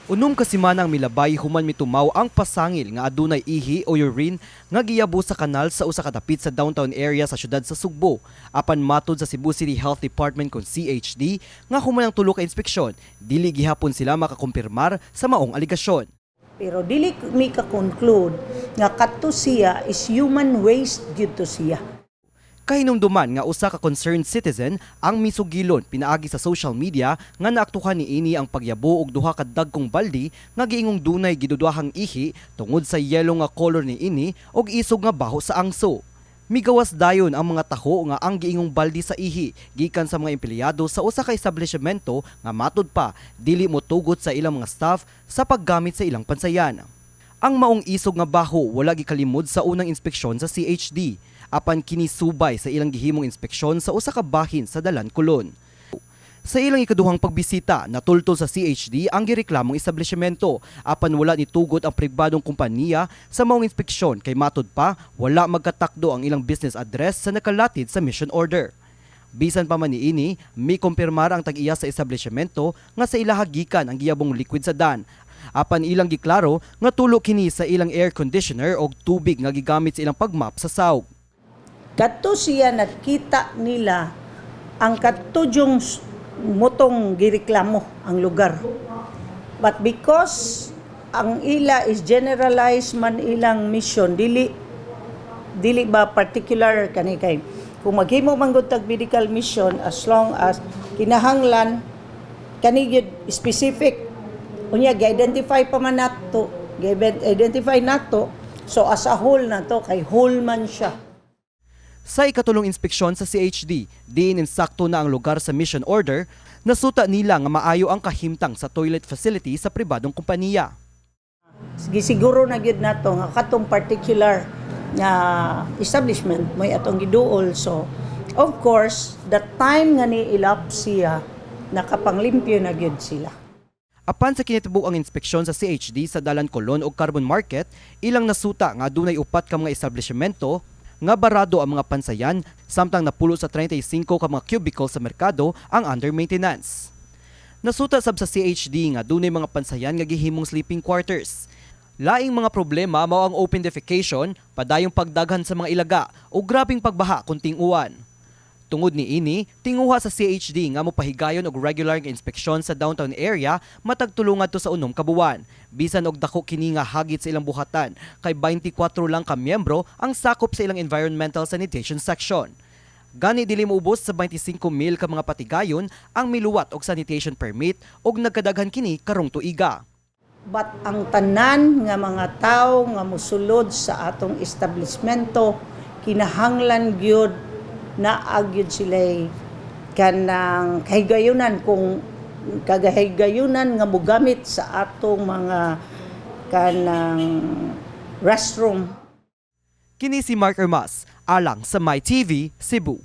Unom ka semana ang milabay human mitumaw ang pasangil nga adunay ihi o urine nga giyabo sa kanal sa usa ka dapit sa downtown area sa syudad sa Sugbo. Apan matud sa Cebu City Health Department kon CHD nga human ang tulo ka inspeksyon, dili gihapon sila makakumpirmar sa maong aligasyon. Pero dili mi ka-conclude nga kadto siya is human waste gyud to siya. Kahinumduman nga usa ka concerned citizen ang misugilon pinaagi sa social media nga naaktuhan niini ang pagyabo og duha ka dagkong baldi nga giingong dunay giduduahang ihi tungod sa yelo nga color niini og isog nga baho sa angso. Migawas dayon ang mga taho nga ang giingong baldi sa ihi gikan sa mga empleyado sa usa ka establishmento nga matud pa dili motugot sa ilang mga staff sa paggamit sa ilang pansayan. Ang maong isog nga baho wala gikalimod sa unang inspeksyon sa CHD. Apan kini subay sa ilang gihimong inspeksyon sa usa ka bahin sa Dalan, Colon. Sa ilang ikaduhang pagbisita, natultol sa CHD ang gireklamong establishmento apan wala nitugot ang pribadong kompanya sa maong inspeksyon kay matud pa wala magkatakdo ang ilang business address sa nakalatid sa mission order. Bisan pa man niini, may kumpirmar ang tag-iya sa establishmento nga sa ilaha gikan ang giyabong liquid sa dan. Apan ilang giklaro nga tulo kini sa ilang air conditioner og tubig nga gigamit sa ilang pagmap sa sawg. Kadto siya nakita nila ang katudyong motong gireklamo ang lugar. But because ang ila is generalized man ilang mission, dili ba particular kani kay kung maghimo man gud tag medical mission as long as kinahanglan kani gyud specific unya gi-identify pa man nato, gi-identify nato, so as a whole nato kay whole man siya. Sa ikatulong inspeksyon sa CHD, diin insakto na ang lugar sa mission order, nasuta nila nga maayo ang kahimtang sa toilet facility sa pribadong kompanya. Gisiguro na gyud nato nga katong particular nga establishment may atong giduol, so of course the time nga niilap siya nakapanglimpyo na gyud sila. Apan sa kinitibuk ang inspeksyon sa CHD sa Dalan, Colon ug Carbon Market, ilang nasuta nga dunay upat ka mga establishmento nga barado ang mga pansayan samtang napulo sa 35 ka mga cubicle sa merkado ang under maintenance. Nasuta sab sa CHD nga dunay mga pansayan nga gihimong sleeping quarters. Laing mga problema mao ang open defecation, padayong pagdaghan sa mga ilaga o grabing pagbaha kung ting-uwan. Tungod niini, tinguha sa CHD nga mopahigayon og regular nga inspeksyon sa downtown area matag tulungan to sa unom ka buwan. Bisan og dako kini nga hagit sa ilang buhatan kay 24 lang ka miyembro ang sakop sa ilang environmental sanitation section. Gani dili moubos sa 25,000 ka mga patigayon ang miluwat og sanitation permit og nagkadaghan kini karong tuiga. But ang tanan nga mga tawo nga mosulod sa atong establishmento kinahanglan gyud na agyud sila kanang kahigayunan kung kagahigayunan nga mogamit sa atong mga kanang restroom. Kini si Mark Ermas, alang sa MyTV Cebu.